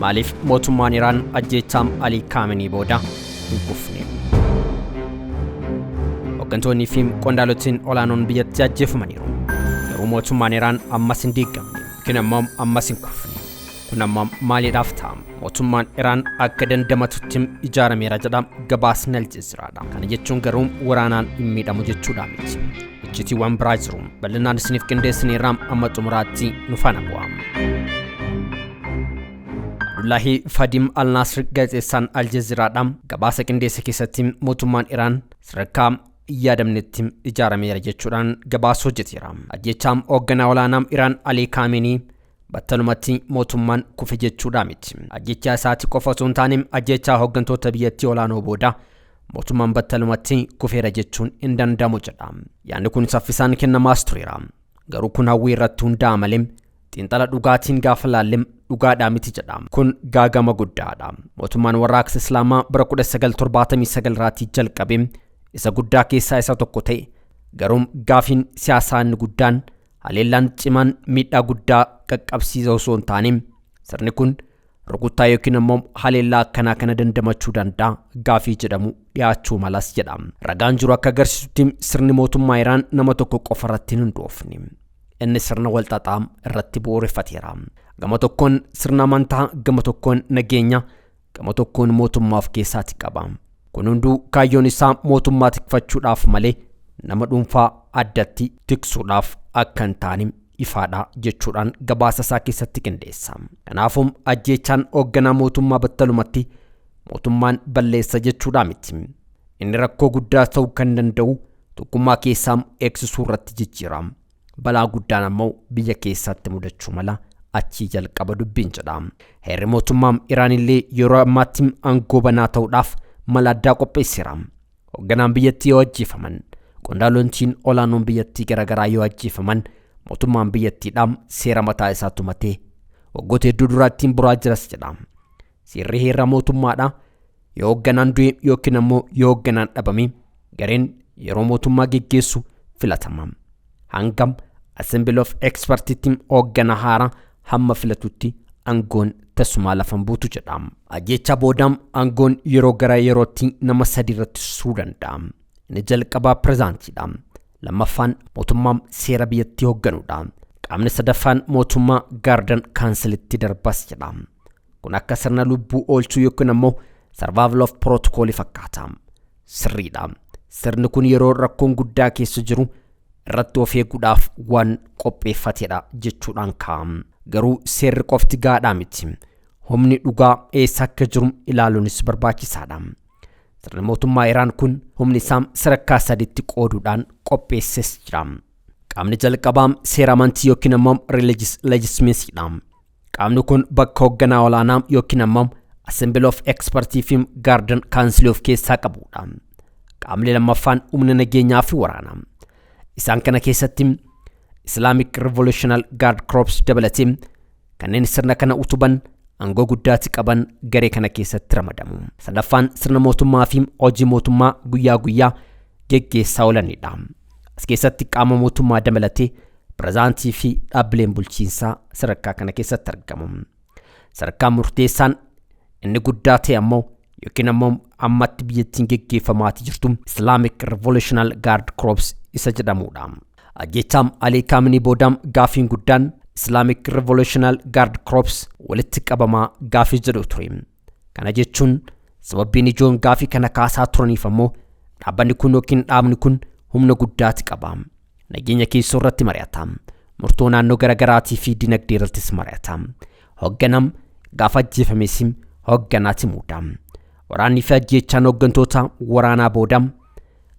Maliif mootummaan Iraan ajjeechaa Khamenei booda hin kufne. Hooggantoonni fi qondaaltonni olaanoon biyyattii ajjeefamaniiru. Garuu mootummaan Iraan ammas hin diigamne. Kinammoo ammas hin kufne. Kun amma maaliidhaaf ta'a? Mootummaan Iraan akka dandamatutti ijaarameera jedha gabaasni Aljazeeraadha. Kana jechuun garuu waraanaan hin miidhamu jechuudha miti. Icciitiiwwan biraa jiru. Bal'inaan isiniif qindeessineerra amma xumuraatti nu faana bu'a. Abdullahi Fadim Al-Nasr gaazexeessaan Aljazeeraadha gabaasa qindeesse keessatti mootummaan Iraan sadarkaa yaadamnetti ijaarameera jechuudhaan gabaasa hojjeteera. Ajjeechaa hoogganaa olaanaa Iraan Khamenei battalumatti mootummaan kufe jechuudha miti. Ajjeechaa isaatti qofa osoo hin taane ajjeechaa hooggantoota biyyattii olaanoo booda mootummaan battalumatti kufeera jechuun hin danda'amu jedha. Yaadni kun saffisaan kennamaas tureera. Garuu kun hawwii irratti hundaa'a malee xiinxala dhugaatiin gaafa laallee dhugaadhaa miti jedha. Kun gaagama guddaadha. Mootummaan warraaqsa Islaamaa bara 1979 irraatii jalqabee isa guddaa keessaa isa tokko ta'e. Garuu gaafiin siyaasaa inni guddaan haleellaan cimaan miidhaa guddaa qaqqabsiisa osoo hin taane sirni kun rukuttaa yookiin immoo haleellaa akkanaa kana dandamachuu danda'a gaafii jedhamu dhiyaachuu malas jedha. Ragaan jiru akka agarsiisutti sirni mootummaa Iraan nama tokko qofa irratti hin hundoofne. Inni sirna walxaxaa irratti bu'uureffateera. Gama tokkoon sirna amantaa, gama tokkoon nageenya, gama tokkoon mootummaa of keessaatti qaba. Kun hunduu kaayyoon isaa mootummaa tikfachuudhaaf malee nama dhuunfaa addatti tiksuudhaaf akka hin taane ifaadha jechuudhaan gabaasa isaa keessatti qindeessa. Kanaafuu ajjeechaan hoogganaa mootummaa battalumatti mootummaan balleessa jechuudha miti. Inni rakkoo guddaa ta'uu kan danda'u tokkummaa keessaa eegsisuu irratti jijjiira. Balaa guddaan ammoo biyya keessatti mudachuu mala achii jalqaba dubbiin jedha. Heerri mootummaa Iraan illee yeroo ammaatti aangoo banaa ta'uudhaaf mala addaa qopheesseera. Hoogganaan biyyattii yoo ajjeefaman, qondaaltonni olaanoon biyyattii garaagaraa yoo ajjeefaman, mootummaan biyyattiidhaan seera mataa isaa tumatee waggoota hedduu duraattiin buraa jiras jedha. Seerri heera mootummaadha. Yoo hoogganaan du'e yookiin ammoo yoo hoogganaan dhabame gareen yeroo mootummaa geggeessu filatama. Hangam Assembly of Expertittiin hoogganaa haaraa hamma filatutti aangoon tasuma lafan buutu jedha. Ajjeechaa boodaan aangoon yeroo gara yerootti nama sadii irratti suu danda'a. Inni jalqabaa pirezidaantiidha. Lammaffaan mootummaa seera biyyattii hoogganuudha. Qaamni sadaffaan mootummaa gaardan kaansilitti darbas jedha. Kun akka sirna lubbuu oolchuu yookiin ammoo survival of protocol fakkaata. Sirriidha. Sirni kun yeroo rakkoon guddaa keessa jiru irratti of eeguudhaaf waan qopheeffateedha jechuudhaan kaa'ama. Garuu seerri qofti gaadhaa miti. Humni dhugaa eessa akka jiru ilaaluunis barbaachisaadha. Sirni mootummaa Iraan kun humni isaa sadarkaa sadiitti qooduudhaan qopheesses jira. Qaamni jalqabaa seera amantii yookiin ammoo religious legitimacy'dha. Qaamni kun bakka hoogganaa olaanaa yookiin ammoo Assembly of Experts fi Guardian Council of keessaa qabudha. Qaamni lammaffaan humna nageenyaa fi waraanaa. Isaan kana keessatti Islamic Revolutionary Guard Corps dabalatee kanneen sirna kana utuban aangoo guddaatti qaban garee kana keessatti ramadamu. Sadaffaan sirna mootummaa fi hojii mootummaa guyyaa guyyaa geggeessaa oolanidha. As keessatti qaama mootummaa dabalatee pirezidaantii fi dhaabbileen bulchiinsaa sadarkaa kana keessatti argamu. Sadarkaa murteessaan inni guddaa ta'e ammoo yookiin ammoo ammatti biyyattiin geggeeffamaa jirtu Islamic Revolutionary Guard Corps isa jedhamudha. Ajjeechaa Khamenei boodaan gaafiin guddaan Islamic Revolutionary Guard Corps walitti qabamaa gaafii jedhu ture. Kana jechuun sababbiin ijoon gaafii kana kaasaa turaniif ammoo dhaabbanni kun yookiin dhaabni kun humna guddaatti qaba. Nageenya keessoo irratti mari'ata. Murtoo naannoo garaagaraatii fi dinagdee irrattis mari'ata. Hoogganam gaafa ajjeefames hoogganaatti muuda. Waraanni fi ajjeechaan hooggantoota waraanaa boodaan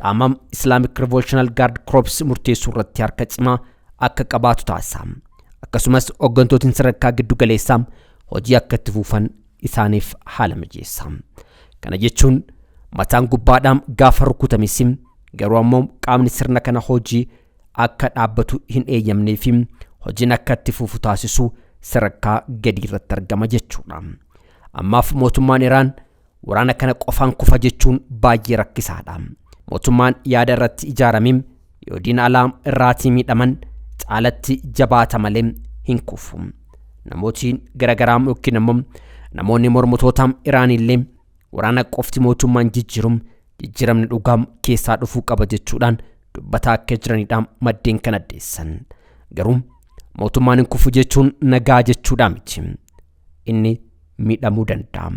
qaama Islamic Revolutionary Guard Corps murteessuu irratti harka cimaa akka qabaatu taasisa. Akkasumas hooggantootni sadarkaa giddu galeessaa hojii akka itti fufan isaaniif haala mijeessa. Kana jechuun mataan gubbaadhaan gaafa rukutames garuu ammoo qaamni sirna kana hojii akka dhaabbatu hin eeyyamnee fi hojiin akka itti fufu taasisu sadarkaa gadi irratti argama jechuudha. Ammaaf mootummaan Iraan waraana kana qofaan kufa jechuun baay'ee rakkisaadha. Mootummaan yaada irratti ijaarame yoo diina alaa irraatii miidhaman caalatti jabaata malee hin kufu. Namootni garagaraa yookiin ammoo namoonni mormitoota Iraan illee waraana qofti mootummaan jijjiiramni dhugaam keessaa dhufuu qaba jechuudhaan dubbataa akka jiranidha maddeen kan addeessan. Garuu mootummaan kufu jechuun nagaa jechuudha miti. Inni miidhamuu danda'a.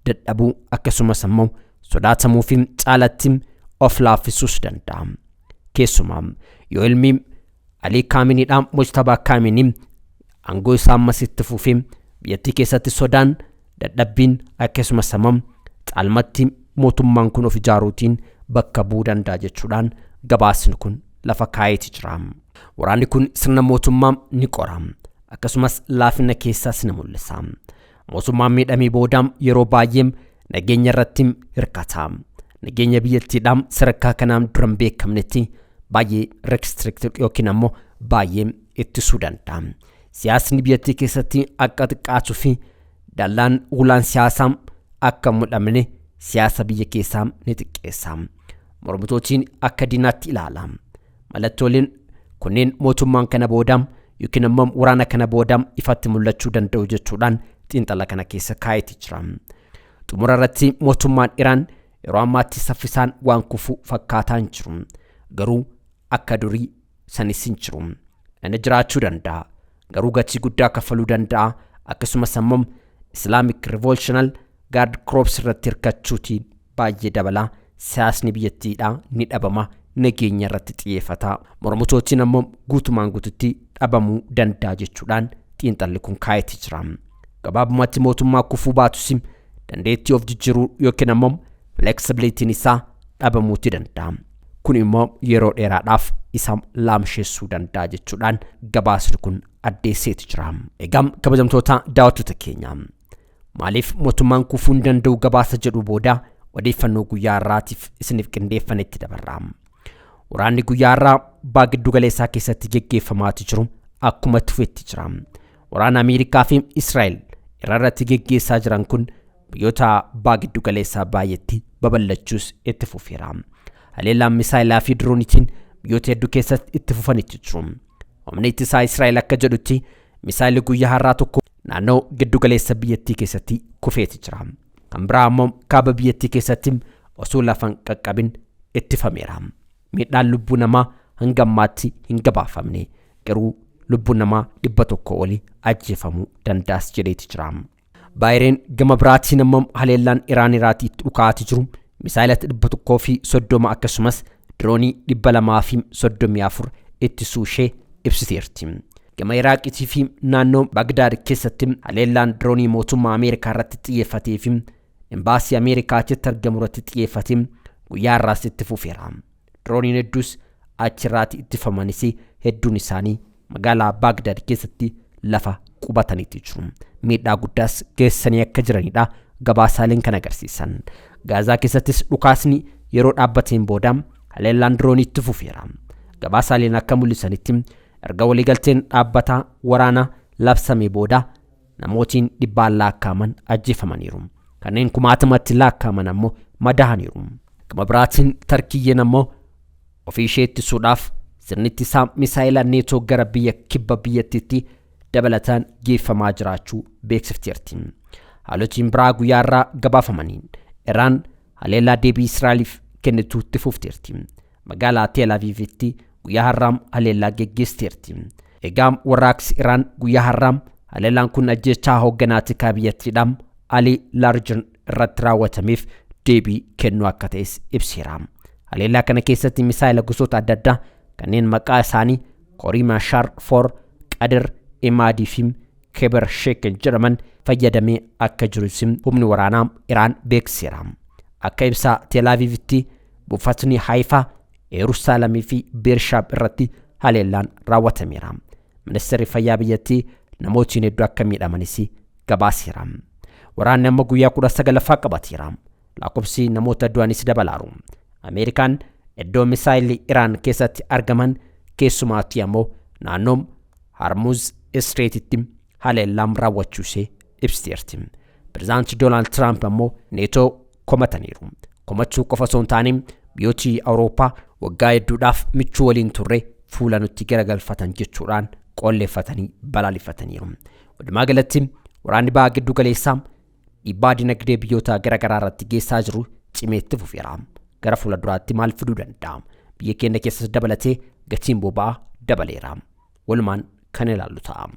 Dadhabuu akkasumas immoo sodaatamuu fi caalatti of laaffisuus danda'a. Keessumaa yoo ilmi Alii Khameneidha Mujtabaa Khamenei aangoo isaa ammas itti fufee biyyattii keessatti sodaan dadhabbiin akkasumas immoo caalmatti mootummaan kun of ijaaruutiin bakka bu'uu danda'a jechuudhaan gabaasni kun lafa kaa'eeti jira. Waraanni kun sirna mootummaa ni qora akkasumas laafina keessaas ni mul'isa. Mootummaan miidhamee booda yeroo baay'ee nageenya irratti hirkata. Nageenya biyyattiidhaan sadarkaa kanaan dura hin beekamnetti baay'ee restricted yookiin ammoo baay'ee ittisuu danda'a. Siyaasni biyyattii keessatti akka xiqqaatuu fi dallaan ulaan siyaasaa akka mul'amne siyaasa biyya keessaa ni xiqqeessa. Mormitootiin akka diinaatti ilaala. Mallattooleen kunneen mootummaan kana booda yookiin ammoo waraana kana booda ifatti mul'achuu danda'u jechuudhaan xiinxala kana keessa kaa'eeti jira. Xumura irratti mootummaan Iraan yeroo ammaatti saffisaan waan kufu fakkaataa hin jiru. Garuu akka durii sanis hin jiru. Inni jiraachuu danda'a. Garuu gatii guddaa kaffaluu danda'a. Akkasumas ammoo Islamic Revolutionary Guard Corps irratti hirkachuutiin baay'ee dabala. Siyaasni biyyattiidhaa ni dhabama. Nageenya irratti xiyyeeffata. Mormitootiin ammoo guutumaan guututti dhabamuu danda'a jechuudhaan xiinxalli kun kaa'eeti jira. Gabaabumatti mootummaa kufuu baatus dandeettii of jijjiiruu yookiin ammoo flexibilitiin isaa dhabamuuti danda'a. Kun immoo yeroo dheeraadhaaf isa laamsheessuu danda'a jechuudhaan gabaasni kun addeesseeti jira. Egaa kabajamtoota daawwattoota keenya maaliif mootummaan kufuu hin danda'u gabaasa jedhu booda odeeffannoo guyyaa har'aatiif isiniif qindeeffannetti dabarra. Waraanni guyyaa har'aa baa giddu galeessaa keessatti geggeeffamaati jiru akkuma tufetti jira. Waraana Ameerikaa fi Israa'el irratti geggeessaa jiran kun biyyoota baa giddu galeessaa baay'eetti babal'achuus itti fufeera. Haleellaan misaayilaa fi diroonitiin biyyoota hedduu keessatti itti fufanitti jiru. Humni ittisaa Israa'el akka jedhutti misaayilli guyyaa har'aa tokko naannoo giddu galeessa biyyattii keessatti kufeeti jira. Kan biraa ammoo kaaba biyyattii keessatti osoo lafan qaqqabin ittifameera. Miidhaan lubbuu namaa hanga ammaatti hin gabaafamne garuu lubbuun namaa 100 olii ajjeefamuu danda'as jedheeti jira. Baay'een gama biraatiin ammoo haleellaan Iraan irratti dhukaati jiru misaayilatti 130 akkasumas diroonii 234 ittisuu ishee ibsiteerti. Gama Iraaqiitii fi naannoo Bagdaad keessatti haleellaan diroonii mootummaa Ameerikaa irratti xiyyeeffatee fi embaasii Ameerikaa achitti argamu irratti xiyyeeffatee guyyaa har'aas itti fufeera. Dirooniin hedduus achirratti ittifamanis hedduun isaanii magaalaa Bagdaad keessatti lafa qubataniiti jiru. Miidhaa guddaas geessanii akka jiranidha gabaasaaleen kan agarsiisan. Gaazaa keessattis dhukaasni yeroo dhaabbateen booda haleellaan diroonii itti fufeera. Gabaasaaleen akka mul'isanitti erga waliigalteen dhaabbataa waraana labsame booda namootiin 100 lakkaa'aman ajjeefamaniiru. Kanneen kumaatamatti lakkaa'aman ammoo madaa'aniiru. Gama biraatiin Tarkiyyeen ammoo ofii ishee ittisuudhaaf sirni ittisaa misaayila neetoo gara biyya kibba biyyattiitti dabalataan geeffamaa jiraachuu beeksifteerti. Haalotni biraa guyyaa har'aa gabaafamaniin Iraan haleellaa deebii Israa'eliif kennituutti fufteerti. Magaalaa Teel Aviivitti guyyaa har'aa haleellaa geggeesseerti. Egaa warraaqsi Iraan guyyaa har'aa haleellaan kun ajjeechaa hoogganaatikaa biyyattiidhaan Alii Laarjan irratti raawwatameef deebii kennuu akka ta'es ibseera. Haleellaa kana keessatti misaayila gosoota adda addaa kanneen maqaa isaanii Korima Shar 4 Qadir Imaadii fi Keber Sheek jedhaman fayyadamee akka jiru humni waraanaa Iraan beeksiseera. Akka ibsa Teel Aviivitti buufatni Haifaa, Yerusaalemii fi Beershaab irratti haleellaan raawwatameera. Ministeerri fayyaa biyyattii namootiin hedduu akka miidhamanis gabaaseera. Waraanni amma guyyaa 19 qabateera. Lakkoofsi namoota du'anis dabalaaru. Ameerikaan iddoo misaayilli Iraan keessatti argaman keessumaatti ammoo naannoo Hormuz Strait haleellaan raawwachuusee ibsiteerti. Pireezidaanti Doonaald Tiraamp ammoo neetoo komataniiru. Komachuu qofa osoo hin taane biyyooti Awurooppaa waggaa hedduudhaaf michuu waliin turre fuula nutti garagalfatan jechuudhaan qolleeffatanii balaaleffataniiru. Walumaa galatti waraanni baa giddu galeessaa dhiibbaa dinagdee biyyoota garaagaraa irratti geessaa jiru cimeetti fufeera. Gara fuulduraatti maal fiduu danda'a? Biyya keenya keessatti dabalatee gatiin boba'aa dabaleera. Walumaan kan ilaallu ta'a.